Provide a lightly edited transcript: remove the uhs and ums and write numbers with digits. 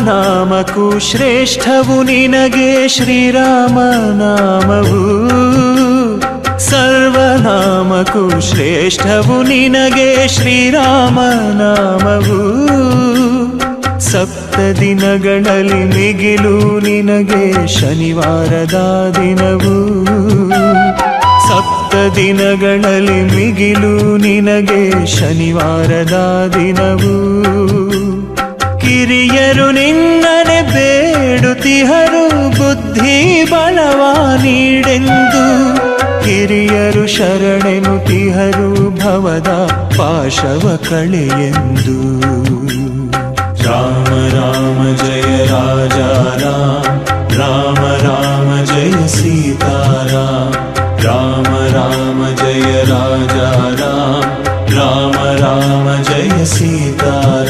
ಸರ್ವನಾಮಕ್ಕೂ ಶ್ರೇಷ್ಠವು ನಿನಗೆ ಶ್ರೀರಾಮ ನಾಮವು. ಸರ್ವನಾಮಕ್ಕೂ ಶ್ರೇಷ್ಠವು ನಿನಗೆ ಶ್ರೀರಾಮ ನಾಮವು. ಸಪ್ತ ದಿನಗಳಲ್ಲಿ ಮಿಗಿಲು ನಿನಗೆ ಶನಿವಾರದ ದಿನವು. ಸಪ್ತ ದಿನಗಳಲ್ಲಿ ಮಿಗಿಲು ನಿನಗೆ ಶನಿವಾರದ ದಿನವು. ಕಿರಿಯರು ನಿನ್ನನೆ ಬೇಡುತ್ತಿಹರು ಬುದ್ಧಿ ಬಲವ ನೀಡೆಂದು. ಕಿರಿಯರು ಶರಣೆನುತಿಹರು ಭವದ ಪಾಶವ ಕಳೆಯೆಂದು.